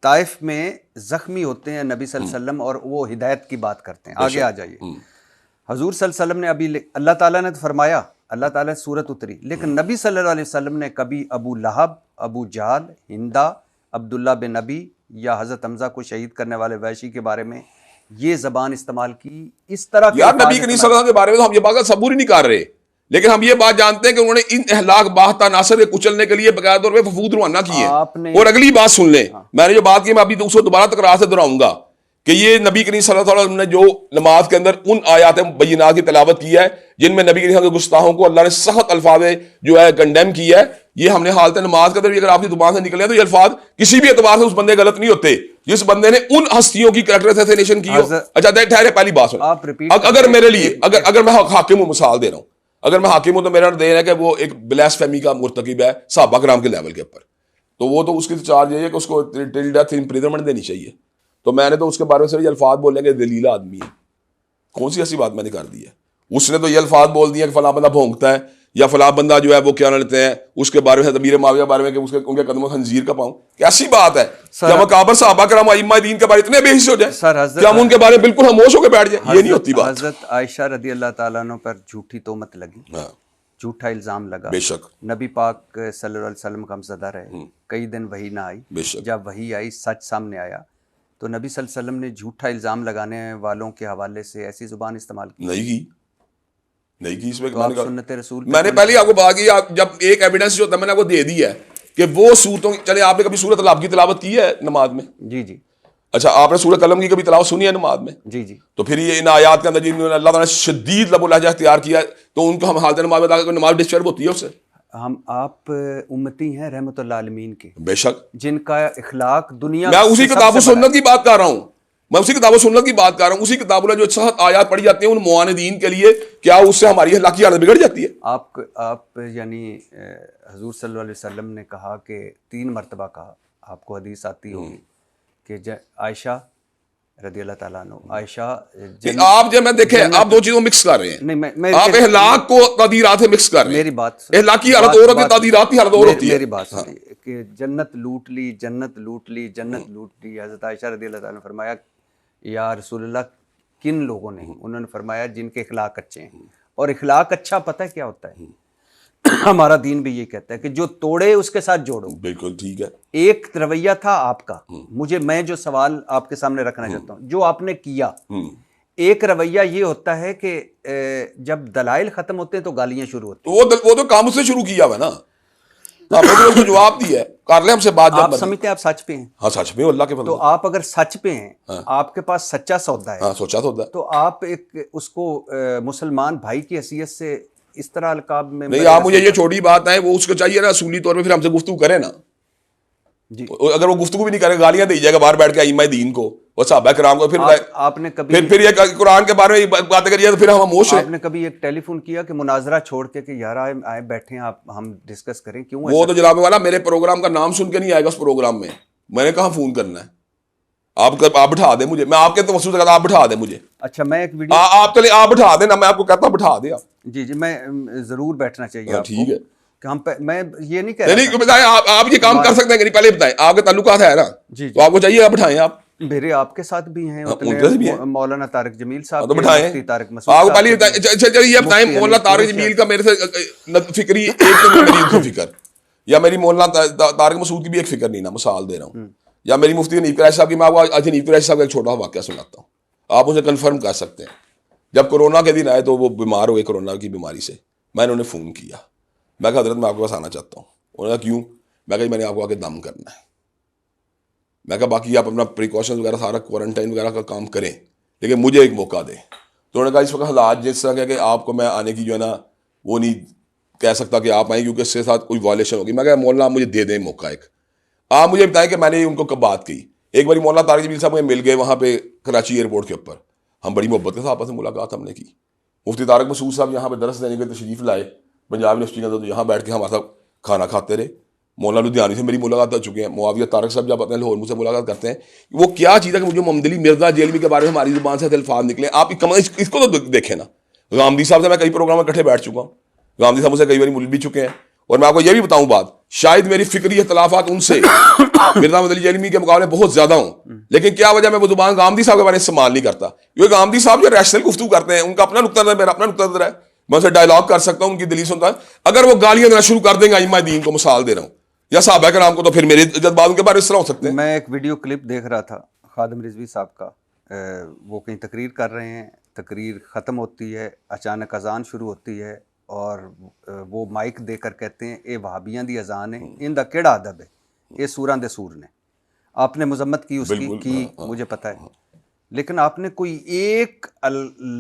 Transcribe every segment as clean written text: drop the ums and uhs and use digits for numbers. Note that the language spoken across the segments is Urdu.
طائف میں زخمی ہوتے ہیں نبی صلی اللہ علیہ وسلم اور وہ ہدایت کی بات کرتے ہیں. آگے آ جائیے. حضور صلی اللہ علیہ وسلم نے ابھی اللہ تعالیٰ نے تو فرمایا, اللہ تعالیٰ نے صورت اتری, لیکن نبی صلی اللہ علیہ وسلم نے کبھی ابو لہب, ابو جہل, ہندا, عبداللہ بن نبی یا حضرت حمزہ کو شہید کرنے والے وحشی کے بارے میں یہ زبان استعمال کی. اس طرح یار نبی کریم صلی اللہ علیہ وسلم کے بارے میں تو ہم یہ بات صبور ہی نہیں کر رہے, لیکن ہم یہ بات جانتے ہیں کہ انہوں نے ان اہلاک باہتا ناصر کے کچلنے کے لیے باقاعدہ طور پہ وفود روانہ کیے. اور اگلی بات سن لیں, میں نے جو بات کی میں ابھی اس کو دوبارہ تکرار سے دہراؤں گا کہ یہ نبی کریم صلی اللہ علیہ وسلم نے جو نماز کے اندر ان آیات بینات کی تلاوت کی ہے جن میں نبی کریم کے گستاحوں کو اللہ نے سخت الفاظ جو ہے کنڈیم کیا ہے, یہ ہم نے حالت نماز کے اندر اگر آپ کی زبان سے نکلے تو یہ الفاظ کسی بھی اعتبار سے اس بندے غلط نہیں ہوتے جس بندے نے ان ہستیوں کی کریکٹر اسیسینیشن کی ہو. اچھا ٹھہرے, پہلی بات سن, اگر میرے لیے اگر میں حاکم ہوں, مثال دے رہا ہوں, اگر میں حاکم ہوں تو میرا دین ہے کہ وہ ایک بلاسفیمی کا مرتکب ہے صحابہ کرام کے لیول کے اوپر, تو وہ تو اس کی چارج یہ ہے کہ اس کو ٹل ڈیتھ امپریزنمنٹ دینی چاہیے. تو میں نے تو اس کے بارے میں صرف یہ الفاظ بولنے کے ذلیل آدمی ہے. کون سی ایسی بات میں نے کر دی ہے؟ اس نے تو یہ الفاظ بول دیا کہ فلاں بندہ بھونکتا ہے یا فلاں بندہ جو ہے وہ کیا لیتے ہیں اس کے بارے میں امیر معاویہ کے بارے میں کہ اس کے ان کے قدموں خنزیر کا پاؤں. کیسی بات ہے کیا مقابر صحابہ کرام ائمہ دین کے بارے اتنے بے حس ہو جائیں کیا ہم ان کے بارے میں بالکل خاموش ہو کے بیٹھ جائیں؟ یہ نہیں ہوتی بات. حضرت عائشہ رضی اللہ تعالیٰ عنہ پر جھوٹی تہمت لگی, جھوٹا الزام لگا, بے شک نبی پاک صلی اللہ علیہ وسلم کا زدہ رہے, کئی دن وحی نہ آئی, جب وحی آئی سچ سامنے آیا تو نبی صلی اللہ علیہ وسلم نے جھوٹا الزام لگانے والوں کے حوالے سے ایسی زبان استعمال کی نہیں کی. اس میں سنت رسول میں نے پہلے آپ کو بات کی, جب ایک ایویڈنس جو ہوتا ہے میں نے آپ کو دے دی ہے کہ وہ صورتوں, چلے آپ نے کبھی سورۃ العلق کی تلاوت کی ہے نماز میں؟ جی. اچھا آپ نے سورۃ قلم کی کبھی تلاوت سنی ہے نماز میں؟ جی. تو پھر یہ ان آیات کے اندر جن میں اللہ تعالیٰ نے شدید لب و لہجہ اختیار کیا ہے تو ان کو ہم حالت نماز میں نماز ڈسٹرب ہوتی ہے اس سے. ہم آپ امتی ہیں رحمت اللہ عالمین کے, بے شک, جن کا اخلاق دنیا میں اسی کتاب و سنت کی بات کر رہا ہوں, میں اسی کتاب و سنت کی بات کر رہا ہوں, اسی کتاب میں جو سخت آیات پڑھی جاتی ہیں ان معاندین کے لیے, کیا اس سے ہماری اخلاقی حالت بگڑ جاتی ہے؟ آپ یعنی حضور صلی اللہ علیہ وسلم نے کہا کہ 3 مرتبہ کہا, آپ کو حدیث آتی ہوگی کہ عائشہ رضی اللہ تعالیٰ عنہ, عائشہ آپ جب میں دیکھیں آپ دو چیزوں مکس کر رہے ہیں, آپ اخلاق کو تعدیرات سے مکس کر رہے ہیں. میری بات اخلاقی حالت اور ہوتی ہے, تعدیراتی حالت اور ہوتی ہے. میری بات سنیے کہ جنت لوٹ لی, جنت لوٹ لی, جنت لوٹ لی. حضرت عائشہ رضی اللہ تعالیٰ نے فرمایا یا رسول اللہ کن لوگوں نے؟ انہوں نے فرمایا جن کے اخلاق اچھے ہیں. اور اخلاق اچھا پتہ ہے کیا ہوتا ہے؟ ہمارا دین بھی یہ کہتا ہے کہ جو توڑے اس کے ساتھ جوڑو. بالکل ٹھیک ہے. ایک رویہ تھا آپ کا, میں جو سوال آپ کے سامنے رکھنا چاہتا ہوں, جو آپ نے کیا, ایک رویہ یہ ہوتا ہے کہ جب دلائل ختم ہوتے ہیں تو گالیاں شروع ہوتی ہیں. وہ تو کام سے شروع کیا ہوا نا, آپ نے اس کو جواب دیا ہے, کر لیں ہم سے بات. آپ سمجھتے ہیں آپ سچ پہ ہیں؟ ہاں سچ پہ, اللہ کے فضل. تو آپ اگر سچ پہ ہیں, آپ کے پاس سچا سودا ہے, سوچا سودا, تو آپ ایک اس کو مسلمان بھائی کی حیثیت سے اس طرح القاب میں نہیں, آپ مجھے یہ چھوٹی بات ہے, وہ اس کو چاہیے نا اصولی طور پہ پھر ہم سے گفتگو کرے نا. جی اگر وہ گفتگو بھی نہیں کرے, گالیاں دے جائے گا باہر بیٹھ کے ائمہ دین کو, وہ صحابہ کرام کو, پھر آپ نے کبھی پھر یہ قرآن کے بارے میں باتیں کریے تو پھر ہم خاموش ہیں. آپ نے کبھی ایک ٹیلی فون کیا کہ مناظرہ چھوڑ کے کہ یار آئے بیٹھے ہیں آپ, ہم ڈسکس کریں؟ کیوں؟ وہ تو جناب والا میرے پروگرام کا نام سن کے نہیں آئے گا اس پروگرام میں نے کہاں فون کرنا ہے. آپ بٹھا دیں مجھے, میں آپ کے تو وصول آپ بٹھا دیں مجھے. اچھا میں ایک ویڈیو آپ چلے آپ بٹھا دیں نا, میں آپ کو کہتا ہوں بٹھا دیں آپ. جی میں ضرور بیٹھنا چاہیے آپ کو. ٹھیک ہے, میں یہ نہیں کہہ رہا, بتائیں آپ یہ کام کر سکتے ہیں کہ نہیں, پہلے بتائیں آپ کے تعلقات ہے نا, تو آپ کو چاہیے آپ بٹھائیں. آپ میرے آپ کے ساتھ بھی ہیں, مولانا طارق جمیل صاحب, تو بٹھائیں. آپ کو پہلے یہ بتائیں مولانا طارق جمیل کا میرے سے فکری ایک میری فکر, یا میری مولانا طارق مسعود کی بھی ایک فکر نہیں نا, مثال دے رہا ہوں, یا میری مفتی حنیف قریشی صاحب کی, میں آپ کو حنیف قریشی صاحب کا ایک چھوٹا واقعہ سناتا ہوں, آپ مجھے کنفرم کر سکتے ہیں. جب کورونا کے دن آئے تو وہ بیمار ہوئے کورونا کی بیماری سے, میں نے انہیں فون کیا, میں کہا حضرت میں آپ کے پاس آنا چاہتا ہوں. انہوں نے کہا کیوں؟ میں کہا میں نے آپ کو آ کے دم کرنا ہے. میں کہا باقی آپ اپنا پریکاشن وغیرہ سارا کوارنٹائن وغیرہ کا کام کریں, لیکن مجھے ایک موقع دیں. تو انہوں نے کہا اس وقت حالات جس طرح کہ آپ کو میں آنے کی جو ہے نا وہ نہیں کہہ سکتا کہ آپ آئیں کیونکہ اس کے ساتھ کوئی وائلیشن ہوگی. میں کہا مولانا آپ مجھے دے دیں موقع ایک, آپ مجھے بتائیں کہ میں نے ان کو کب بات کی. ایک بار مولانا طارق جمیل صاحب مجھے مل گئے وہاں پہ کراچی ایئرپورٹ کے اوپر, ہم بڑی محبت کے ساتھ آپس میں ملاقات ہم نے کی. مفتی طارق مسعود صاحب یہاں پہ درس دینے کے تشریف لائے پنجاب یونیورسٹی کے اندر, تو یہاں بیٹھ کے ہمارے ساتھ کھانا کھاتے رہے. مولانا لدھیانی سے میری ملاقات ہو چکی ہے. معاویہ طارق صاحب جب اپنے لاہور مجھ سے ملاقات کرتے ہیں, وہ کیا چیز ہے کہ مجھے محمد علی مرزا جیلوی کے بارے میں ہماری زبان سے الفاظ نکلے. آپ اس کو تو دیکھیں نا. غامدی صاحب سے میں کئی پروگرام میں اکٹھے بیٹھ چکا ہوں, غامدی صاحب مجھ سے کئی بار مل بھی چکے ہیں, اور میں آپ کو یہ بھی بتاؤں بات, شاید میری فکری اختلافات ان سے مرزا محمد علی جیلمی کے مقابلے بہت زیادہ ہوں, لیکن کیا وجہ میں وہ زبان غامدی صاحب کے بارے میں استعمال نہیں کرتا, کیونکہ غامدی صاحب جو ریشنل گفتگو کرتے ہیں ان کا اپنا نقطہ نظر, میرا اپنا نقطہ نظر ہے, میں اسے ڈائلاگ کر سکتا ہوں, ان کی دلیل سنتا ہوں. اگر وہ گالیاں دینا شروع کر دیں گے ائمہ دین کو, مثال دے رہا ہوں, یا صحابہ کرام کو, تو پھر میرے جذبات ان کے بارے میں اس طرح ہو سکتے ہیں. میں ایک ویڈیو کلپ دیکھ رہا تھا خادم رضوی صاحب کا, وہ کہیں تقریر کر رہے ہیں, تقریر ختم ہوتی ہے, اچانک اذان شروع ہوتی ہے اور وہ مائک دے کر کہتے ہیں اے وہابیاں دی اذان ہے, ان دا کیڑا ادب ہے, اے سوراں دے سور نے. آپ نے مذمت کی اس کی مجھے پتہ ہے, لیکن آپ نے کوئی ایک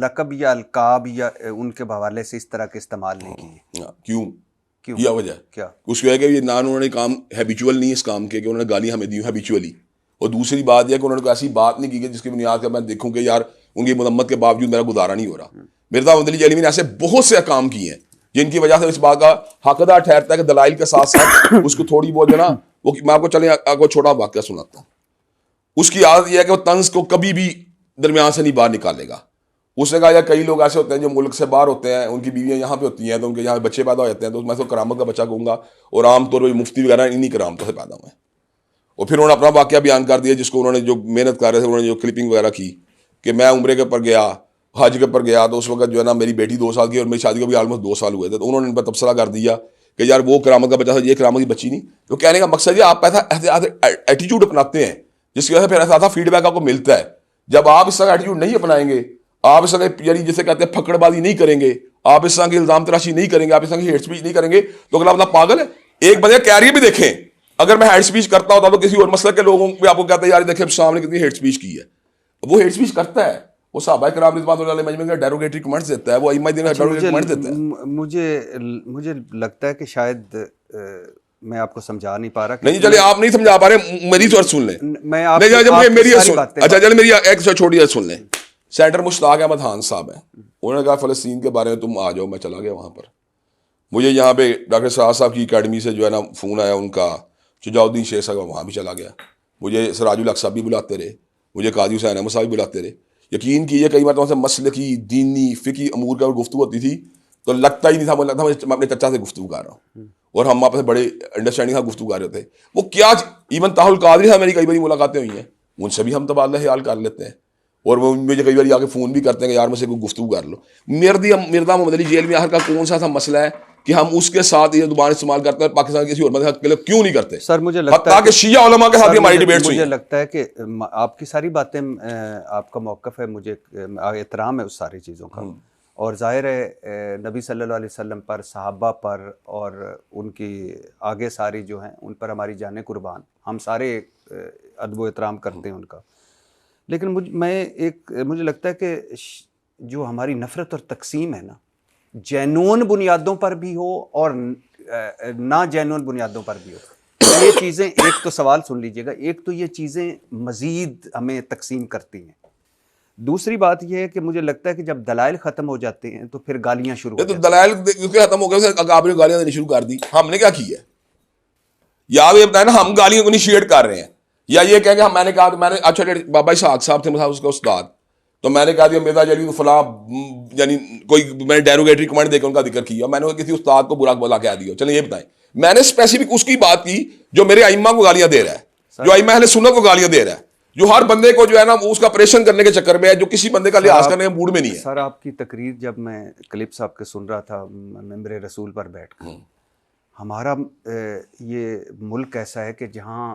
لقب یا القاب یا ان کے حوالے سے اس طرح کے استعمال نہیں کیے. کیوں؟ کیا وجہ کیا اس کی وجہ کہ یہ نہ انہوں نے کام ہیبیچول نہیں اس کام کے, کہ انہوں نے گالیاں ہمیں دی ہیبیچولی, اور دوسری بات یہ کہ انہوں نے کوئی ایسی بات نہیں کی کہ جس کی بنیاد پر میں دیکھوں کہ یار ان کی مذمت کے باوجود میرا گزارا نہیں ہو رہا. مرزا محمد علی جیلمی نے ایسے بہت سے کام کیے ہیں جن کی وجہ سے اس بات کا حقدار ٹھہرتا ہے کہ دلائل کے ساتھ ساتھ اس کو تھوڑی بہت جو نا وہ, میں آپ کو چلیں آپ کو چھوٹا واقعہ سناتا ہوں. اس کی عادت یہ ہے کہ وہ طنز کو کبھی بھی درمیان سے نہیں باہر نکالے گا. اس نے کہا یار کئی لوگ ایسے ہوتے ہیں جو ملک سے باہر ہوتے ہیں, ان کی بیویاں یہاں پہ ہوتی ہیں, تو ان کے یہاں بچے پیدا ہو جاتے ہیں, تو میں تو کرامت کا بچہ کہوں گا, اور عام طور پہ مفتی وغیرہ انہی کرامتوں سے پیدا ہوئے ہیں. اور پھر انہوں نے اپنا واقعہ بیان کر دیا جس کو انہوں نے جو محنت کر رہے تھے, انہوں نے جو کلپنگ وغیرہ کی کہ میں عمرے کے اوپر گیا, حج کے اوپر گیا, تو اس وقت جو ہے نا میری بیٹی 2 سال کی اور میری شادی کو بھی آلموسٹ 2 سال ہوئے تھے. تو انہوں نے ان پر تبصرہ کر دیا کہ یار وہ کرامت کا بچہ تھا, یہ کرامت کی بچی نہیں. تو کہنے کا مقصد یہ آپ ایسا ایٹیٹیوڈ اپناتے ہیں جس کی وجہ سے پھر ایسا فیڈ بیک آپ کو ملتا ہے. جب آپ اس طرح ایٹیٹیوڈ نہیں اپنائیں گے, آپ اس طرح یعنی جسے کہتے ہیں پھکڑ بازی نہیں کریں گے, آپ اس طرح کی الزام تراشی نہیں کریں گے, آپ اس طرح کی ہیٹ اسپیچ نہیں کریں گے, تو اگلا بندہ پاگل ہے. ایک بندے کا کیریئر بھی دیکھیں, اگر میں ہیٹ اسپیچ کرتا ہوتا تو کسی اور مسئلہ کے لوگوں بھی آپ کو کہتے ہیں یار دیکھیں شام نے کتنی ہیٹ اسپیچ کی ہے. وہ ہیٹ اسپیچ کرتا ہے, وہ صحابہ کرام رضوان اللہ علیہم مجمع کا ڈیروگیٹری کمنٹس دیتا ہے, وہ ائمہ دین کا ڈیروگیٹری کمنٹس دیتا ہے. مجھے لگتا ہے کہ شاید میں آپ کو سمجھا نہیں پا رہا. نہیں چلے آپ نہیں سمجھا پا رہے, میری سوچ سن لیں. میں میری اچھا چلے میری ایک چھوٹی بات سن لیں. سینٹر مشتاق احمد خان صاحب ہیں, انہوں نے کہا فلسطین کے بارے میں تم آ جاؤ. میں چلا گیا وہاں پر. مجھے یہاں پہ ڈاکٹر سراج صاحب کی اکیڈمی سے جو ہے نا فون آیا ان کا, شجاع الدین شیخ صاحب, وہاں بھی چلا گیا. مجھے سراج الحق صاحب بھی بلاتے رہے, مجھے قاضی حسین احمد صاحب بھی بلاتے رہے. یقین کیجیے کئی بار تو وہاں سے مسلکی دینی فقہی امور کا گفتگو ہوتی تھی تو لگتا ہی نہیں تھا, لگتا تھا میں اپنے چچا سے گفتگو کر رہا ہوں, اور ہم آپس میں بڑے انڈرسٹینڈنگ سے گفتگو کر رہے تھے. وہ کیا ایون طاہر القادری صاحب میری کئی باری ملاقاتیں ہوئی ہیں, ان سے بھی ہم تبادلہ خیال کر لیتے ہیں, اور وہ مجھے کئی بار آ کے فون بھی کرتے ہیں کہ یار مجھ سے کوئی گفتگو کر لو. مرزا محمد علی جیلمی آخر کا کون سا مسئلہ ہے کہ ہم اس کے ساتھ یہ زبان استعمال کرتے ہیں, اور پاکستان کسی اور مذہب کے لیے کیوں نہیں کرتے؟ سر مجھے لگتا ہے کہ شیعہ علماء کے ساتھ ہماری ڈیبیٹس ہوئی ہیں. مجھے لگتا ہے کہ آپ کی ساری باتیں, آپ کا موقف ہے, مجھے احترام ہے اس ساری چیزوں کا, اور ظاہر ہے نبی صلی اللہ علیہ وسلم پر, صحابہ پر, اور ان کی آگے ساری جو ہیں ان پر ہماری جانیں قربان, ہم سارے ادب و احترام کرتے ہیں ان کا. لیکن مجھے لگتا ہے کہ جو ہماری نفرت اور تقسیم ہے نا, جینون بنیادوں پر بھی ہو اور نہ جینون بنیادوں پر بھی ہو, یہ چیزیں, ایک تو سوال سن لیجئے گا, ایک تو یہ چیزیں مزید ہمیں تقسیم کرتی ہیں. دوسری بات یہ ہے کہ مجھے لگتا ہے کہ جب دلائل ختم ہو جاتے ہیں تو پھر گالیاں شروع ہو جاتی ہیں. تو دلائل ختم ہو گئے, آپ نے گالیاں دینی شروع کر دی, ہم نے کیا کیا ہے؟ یا یہ بتائیں نا ہم گالیوں کو انیشیٹ کر رہے ہیں, یا یہ کہیں کہ میں نے کہا, میں نے اچھا بابا اسحاق صاحب تھے اس کا استاد, تو میں نے کہا دیا مرزا جلی فلاں یعنی کوئی میں نے ڈیروگیٹری کمنٹ دے کے ان کا ذکر کیا, میں نے کسی استاد کو برا بلا کہہ دیا. چلیں یہ بتائیں, میں نے اسپیسیفک اس کی بات کی جو میرے ائمہ کو گالیاں دے رہا ہے, جو ائمہ اہل سنت کو گالیاں دے رہا ہے, جو ہر بندے کو جو ہے نا اس کا آپریشن کرنے کے چکر میں ہے, جو کسی بندے کا لحاظ کرنے کے موڈ میں نہیں ہے. سر آپ کی تقریر جب میں کلپس آپ کے سن رہا تھا ممبر رسول پر بیٹھ کر, ہمارا یہ ملک ایسا ہے کہ جہاں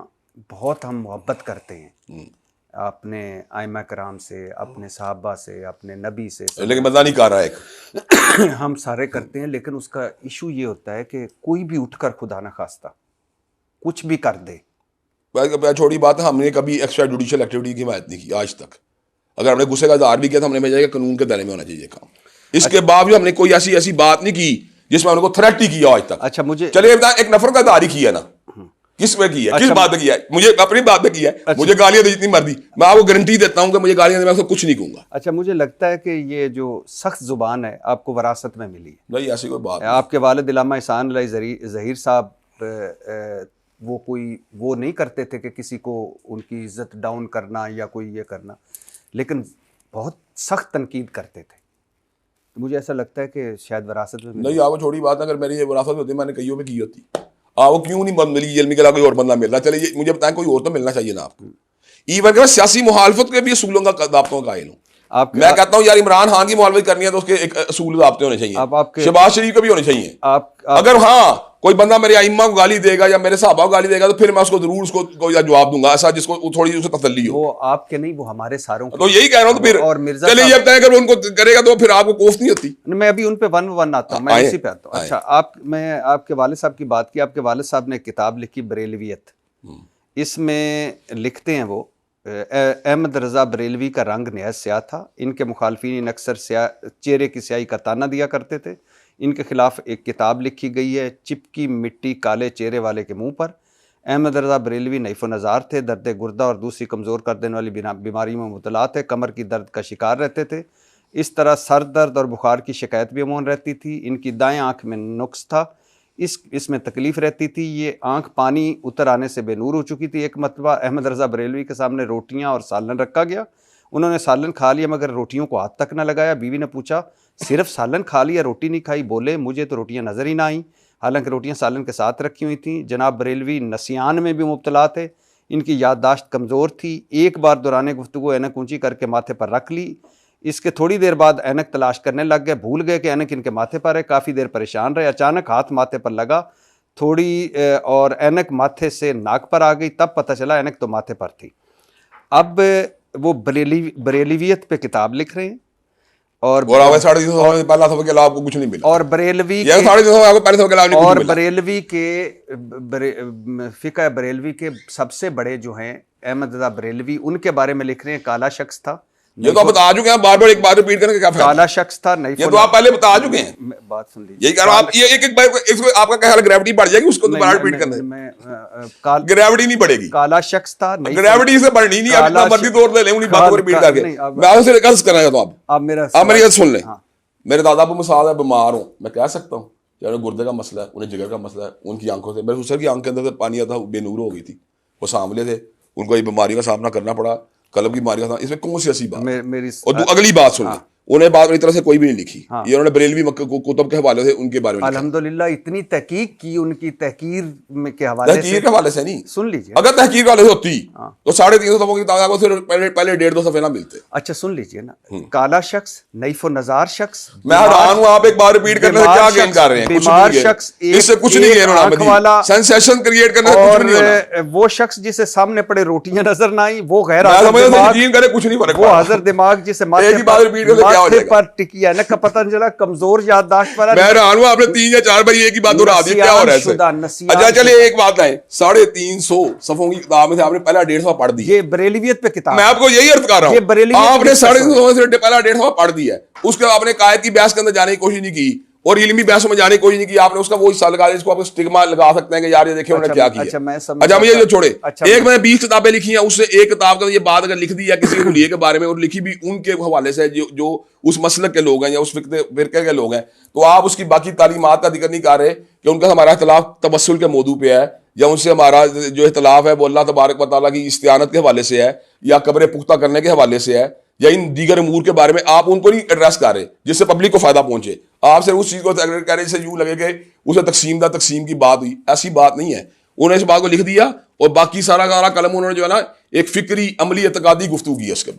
بہت ہم محبت کرتے ہیں اپنے ائمہ کرام سے, اپنے صحابہ سے, اپنے نبی سے, لیکن بدلا نہیں کر رہا ہے, ہم سارے کرتے ہیں. لیکن اس کا ایشو یہ ہوتا ہے کہ کوئی بھی اٹھ کر خدا نہ خواستہ کچھ بھی کر دے. چھوٹی بات ہے, ہم نے کبھی ایکسٹرا جوڈیشل ایکٹیویٹی کی حمایت نہیں کی آج تک. اگر ہم نے غصے کا اظہار بھی کیا تو ہم نے بھیجا کہ قانون کے دائرے میں ہونا چاہیے کام. اس کے باوجود ہم نے کوئی ایسی بات نہیں کی جس میں ان کو تھریٹ ہی کیا آج تک. اچھا مجھے چلیے ایک نفرت کا اظہار ہی کیا نا, کس میں کیا ہے, کس بات پہ کیا ہے؟ مجھے اپنی بات پہ کیا ہے, مجھے گالیاں دی جتنی مرضی, میں آپ کو گارنٹی دیتا ہوں کہ مجھے گالیاں دے میں کچھ نہیں کہوں گا. اچھا مجھے لگتا ہے کہ یہ جو سخت زبان ہے آپ کو وراثت میں ملی ہے. نہیں ایسی کوئی بات, آپ کے والد علامہ احسان علیہ ظہیر صاحب وہ نہیں کرتے تھے کہ کسی کو ان کی عزت ڈاؤن کرنا یا کوئی یہ کرنا, لیکن بہت سخت تنقید کرتے تھے. مجھے ایسا لگتا ہے کہ شاید وراثت میں نہیں آپ چھوڑی بات, اگر میری یہ وراثت ہوتی میں نے کئیوں پہ کی ہوتی. آپ کو کیوں نہیں ملی علمی کے علاوہ کوئی اور بندہ مل رہا؟ چلے مجھے بتائیں کوئی اور تو ملنا چاہیے نا آپ کو. ایون کہ میں سیاسی مخالفت کے بھی اصولوں کا ضابطوں کا قائل ہوں. میں کہتا ہوں یار عمران خان کی مخالفت کرنی ہے تو اس کے ایک اصول ضابطے ہونے چاہیے, شہباز شریف کے بھی ہونے چاہیے. اگر ہاں کوئی بندہ میرے ائمہ کو گالی دے گا یا میرے صحابہ کو گالی دے گا تو پھر میں اس کو ضرور اس کو جواب دوں گا, ایسا جس کو تھوڑی اسے تسلی ہو. وہ آپ کے نہیں, وہ ہمارے ساروں تو یہی کہہ رہا ہوں. تو پھر چلیے یہ بتائیں اگر وہ ان کو کرے گا تو پھر آپ کو کوفت نہیں ہوتی. میں ابھی ان پہ ون آتا ہوں, میں اسی پہ آتا ہوں. اچھا میں آپ کے والد صاحب کی بات کی. آپ کے والد صاحب نے ایک کتاب لکھی بریلویت. اس میں لکھتے ہیں وہ احمد رضا بریلوی کا رنگ نہایت سیاہ تھا. ان کے مخالفین اکثر چہرے کی سیاہی کا تانا دیا کرتے تھے. ان کے خلاف ایک کتاب لکھی گئی ہے چپکی مٹی کالے چہرے والے کے منہ پر. احمد رضا بریلوی نحیف و نظار تھے, درد گردہ اور دوسری کمزور کر دینے والی بیماری میں مبتلا تھے, کمر کی درد کا شکار رہتے تھے. اس طرح سر درد اور بخار کی شکایت بھی عموماً رہتی تھی. ان کی دائیں آنکھ میں نقص تھا, اس میں تکلیف رہتی تھی. یہ آنکھ پانی اتر آنے سے بے نور ہو چکی تھی. ایک مرتبہ احمد رضا بریلوی کے سامنے روٹیاں اور سالن رکھا گیا. انہوں نے سالن کھا لیا مگر روٹیوں کو ہاتھ تک نہ لگایا. بیوی نے پوچھا صرف سالن کھا لیا روٹی نہیں کھائی؟ بولے مجھے تو روٹیاں نظر ہی نہ آئیں, حالانکہ روٹیاں سالن کے ساتھ رکھی ہوئی تھیں. جناب بریلوی نسیان میں بھی مبتلا تھے. ان کی یادداشت کمزور تھی. ایک بار دوران گفتگو اینک اونچی کر کے ماتھے پر رکھ لی. اس کے تھوڑی دیر بعد اینک تلاش کرنے لگ گئے, بھول گئے کہ اینک ان کے ماتھے پر ہے. کافی دیر پریشان رہے. اچانک ہاتھ ماتھے پر لگا تھوڑی اور اینک ماتھے سے ناک پر آ گئی. تب پتہ چلا اینک تو ماتھے پر تھی. اب وہ بریلویت پہ کتاب لکھ رہے ہیں اور بریلوی کے فقہ بریلوی کے سب سے بڑے جو ہیں احمد رضا بریلوی, ان کے بارے میں لکھ رہے ہیں کالا شخص تھا. یہ تو آپ بتا چکے ہیں, بار بار ایک بات ریپیٹ کرنے کا کیا فائدہ؟ کالا شخص تھا. نہیں یہ تو آپ پہلے بتا چکے ہیں. بات سن لیجیے. یہی کہہ رہا ہوں آپ, یہ ایک بار آپ کا کیا خیال ہے گریوٹی بڑھ جائے گی اس کو دوبارہ ریپیٹ کرنے سے؟ گریوٹی نہیں بڑھے گی. کالا شخص تھا. گریوٹی سے بڑھنی نہیں, آپ اتنا مرضی طور پہ لیں انہیں باتوں کو ریپیٹ کر کے. میں آپ سے عرض کرنا چاہتا ہوں, آپ میری عرض سن لیں. میرے دادا ابو مثال ہے, بیمار ہوں, میں کہہ سکتا ہوں کہ گردے کا مسئلہ ہے, انہیں جگر کا مسئلہ ہے, ان کی آنکھوں سے, میرے سسر کی آنکھ کے اندر سے پانی آتا, بے نور ہو گئی تھی, وہ سامنے تھے, ان کو یہ بیماری کا سامنا کرنا پڑا, قلب کی بیماری کا. اس میں کون سی ایسی بات؟ اور اگلی بات سن لیں, انہیں بات میری طرح سے کوئی بھی نہیں لکھی. یہ انہوں نے بریلوی کتب کے حوالے سے ان کے بارے میں الحمدللہ اتنی تحقیق کی, ان کی تحقیر کے حوالے سے. تحقیر کے حوالے سے نہیں, سن لیجیے, اگر تحقیر کے حوالے سے ہوتی تو 350 صفحوں کی کتاب کو پہلے 1.5-2 صفحے نہ ملتے. اچھا سن لیجیے نا, کالا شخص, نحیف و نظار شخص. میں حیران ہوں آپ ایک بار ریپیٹ کرنے سے کیا گین کر رہے ہیں. بیمار شخص, اس سے کچھ نہیں گین ہونا, سینسیشن کریٹ کرنے سے کچھ نہیں ہونا. وہ شخص جسے سامنے پڑے روٹیاں نظر نہ آئیں, وہ غیر حاضر دماغ جسے ماتھے پر ٹکی ہے نا, پتہ نہیں چلا, کمزور یادداشت والا. میں حیران ہوں آپ نے 3 یا 4 بار ایک ہی بات دہرا دی, کیا ہو رہا ہے ایسے؟ اچھا چلے ایک بات ہے, 350 صفحوں کی کتاب میں سے آپ نے پہلا 150 پڑھ دی. یہ بریلویت پہ کتاب, میں آپ کو یہی عرض کر رہا ہوں, آپ نے 350 صفحوں سے پہلا 150 پڑھ دی ہے. اس کے آپ نے قائد کی بحث کے اندر جانے کی کوشش نہیں کی اور علمی بحثوں میں جانے کی کوشش نہیں کی. آپ نے اس کا وہ حصہ لگا دیا جس کو آپ اسٹگما لگا سکتے ہیں کہ یار یہ دیکھیں انہوں نے کیا کیا. اچھا مجھے جو چھوڑے, ایک میں 20 کتابیں لکھی ہیں, اس سے ایک کتاب کا یہ بات اگر لکھ دی ہے کسی حلیے کے بارے میں, اور لکھی بھی ان کے حوالے سے جو اس مسلک کے لوگ ہیں یا اس فرقے کے لوگ ہیں, تو آپ اس کی باقی تعلیمات کا ذکر نہیں کر رہے کہ ان کا ہمارا اختلاف توسل کے موضوع پہ ہے, یا ان سے ہمارا جو اختلاف ہے وہ اللہ تبارک و تعالیٰ کی استعانت کے حوالے سے ہے, یا قبر پختہ کرنے کے حوالے سے ہے, یا ان دیگر امور کے بارے میں. آپ ان کو نہیں ایڈریس کر رہے جس سے پبلک کو فائدہ پہنچے. آپ سے اس چیز کو کہہ رہے جسے یوں لگے کہ اسے تقسیم کی بات ہوئی. ایسی بات نہیں ہے. انہوں نے اس بات کو لکھ دیا اور باقی سارا قلم انہوں نے جو ہے نا ایک فکری عملی اعتقادی گفتگو کی ہے اس کے